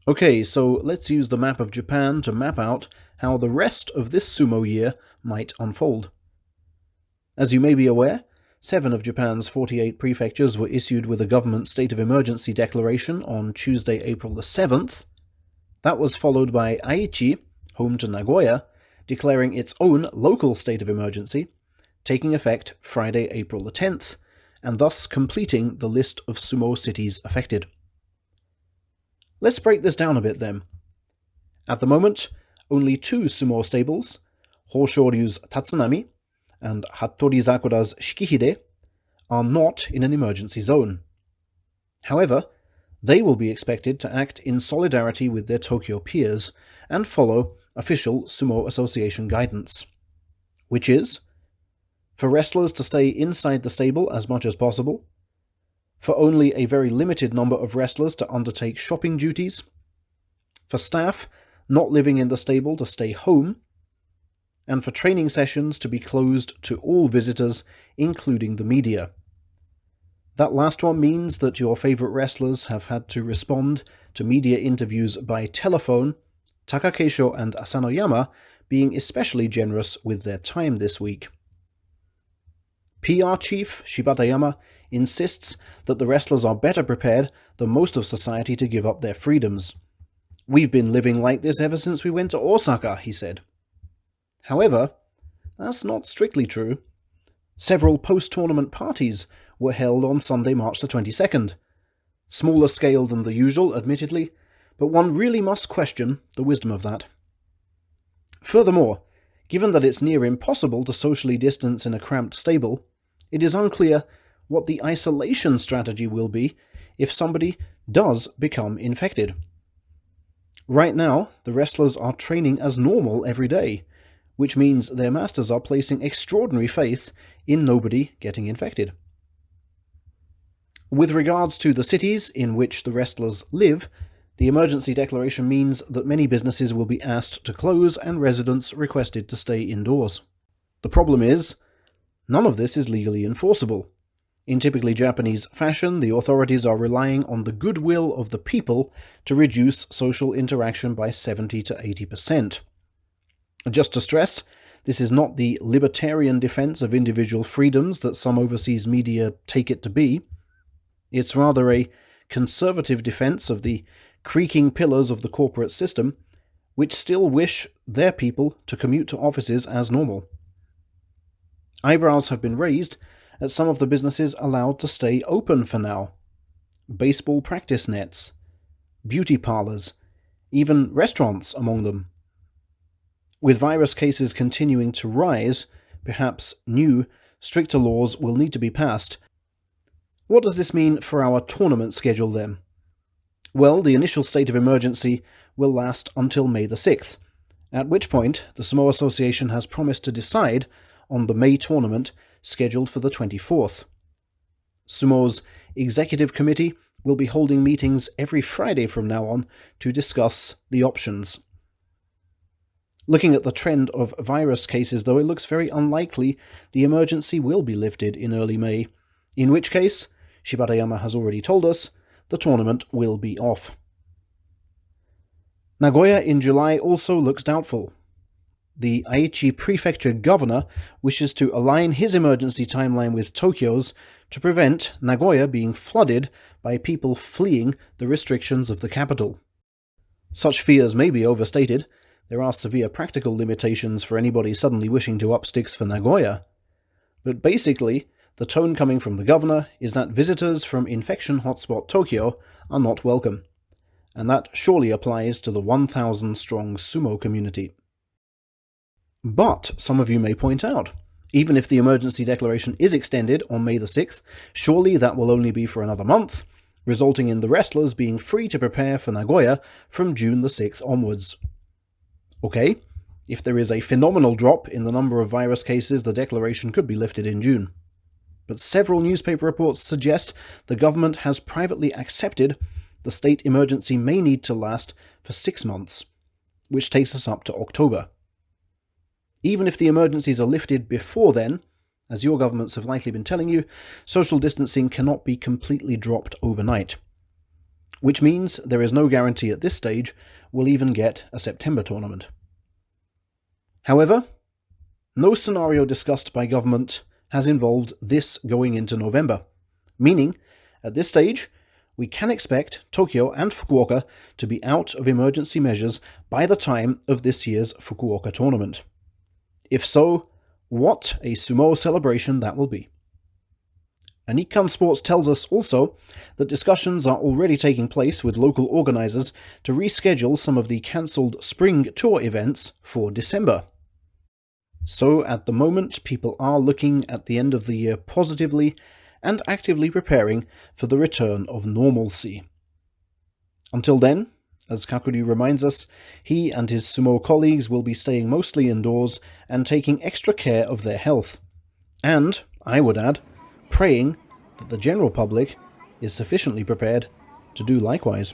Okay, so let's use the map of Japan to map out how the rest of this sumo year might unfold. As you may be aware, 7 of Japan's 48 prefectures were issued with a government state of emergency declaration on Tuesday, April the 7th. That was followed by Aichi, home to Nagoya, declaring its own local state of emergency, taking effect Friday, April the 10th, and thus completing the list of sumo cities affected. Let's break this down a bit then. At the moment, only 2 sumo stables, Hoshoryu's Tatsunami and Hattori Zakura's Shikihide, are not in an emergency zone. However, they will be expected to act in solidarity with their Tokyo peers and follow official Sumo Association guidance, which is for wrestlers to stay inside the stable as much as possible, for only a very limited number of wrestlers to undertake shopping duties, for staff not living in the stable to stay home, and for training sessions to be closed to all visitors, including the media. That last one means that your favorite wrestlers have had to respond to media interviews by telephone, Takakeisho and Asanoyama being especially generous with their time this week. PR chief Shibatayama insists that the wrestlers are better prepared than most of society to give up their freedoms. "We've been living like this ever since we went to Osaka," he said. However, that's not strictly true. Several post-tournament parties were held on Sunday, March the 22nd. Smaller scale than the usual, admittedly, but one really must question the wisdom of that. Furthermore, given that it's near impossible to socially distance in a cramped stable, it is unclear what the isolation strategy will be if somebody does become infected. Right now, the wrestlers are training as normal every day, which means their masters are placing extraordinary faith in nobody getting infected. With regards to the cities in which the wrestlers live, the emergency declaration means that many businesses will be asked to close and residents requested to stay indoors. The problem is, none of this is legally enforceable. In typically Japanese fashion, the authorities are relying on the goodwill of the people to reduce social interaction by 70 to 80%. Just to stress, this is not the libertarian defense of individual freedoms that some overseas media take it to be. It's rather a conservative defense of the creaking pillars of the corporate system, which still wish their people to commute to offices as normal. Eyebrows have been raised at some of the businesses allowed to stay open for now. Baseball practice nets, beauty parlors, even restaurants among them. With virus cases continuing to rise, perhaps new, stricter laws will need to be passed. What does this mean for our tournament schedule then? Well, the initial state of emergency will last until May the 6th, at which point the Sumo Association has promised to decide on the May tournament scheduled for the 24th. Sumo's executive committee will be holding meetings every Friday from now on to discuss the options. Looking at the trend of virus cases, though, it looks very unlikely the emergency will be lifted in early May, in which case, Shibatayama has already told us, the tournament will be off. Nagoya in July also looks doubtful. The Aichi Prefecture governor wishes to align his emergency timeline with Tokyo's to prevent Nagoya being flooded by people fleeing the restrictions of the capital. Such fears may be overstated. There are severe practical limitations for anybody suddenly wishing to up sticks for Nagoya. But basically, the tone coming from the governor is that visitors from infection hotspot Tokyo are not welcome, and that surely applies to the 1,000-strong sumo community. But, some of you may point out, even if the emergency declaration is extended on May the 6th, surely that will only be for another month, resulting in the wrestlers being free to prepare for Nagoya from June the 6th onwards. Okay, if there is a phenomenal drop in the number of virus cases, the declaration could be lifted in June. But several newspaper reports suggest the government has privately accepted the state emergency may need to last for 6 months, which takes us up to October. Even if the emergencies are lifted before then, as your governments have likely been telling you, social distancing cannot be completely dropped overnight. which means there is no guarantee at this stage we'll even get a September tournament. However, no scenario discussed by government has involved this going into November, meaning, at this stage, we can expect Tokyo and Fukuoka to be out of emergency measures by the time of this year's Fukuoka tournament. If so, what a sumo celebration that will be. Nikkan Sports tells us also that discussions are already taking place with local organisers to reschedule some of the cancelled spring tour events for December. So at the moment, people are looking at the end of the year positively and actively preparing for the return of normalcy. Until then, as Kakuryu reminds us, he and his sumo colleagues will be staying mostly indoors and taking extra care of their health. And, I would add, praying that the general public is sufficiently prepared to do likewise.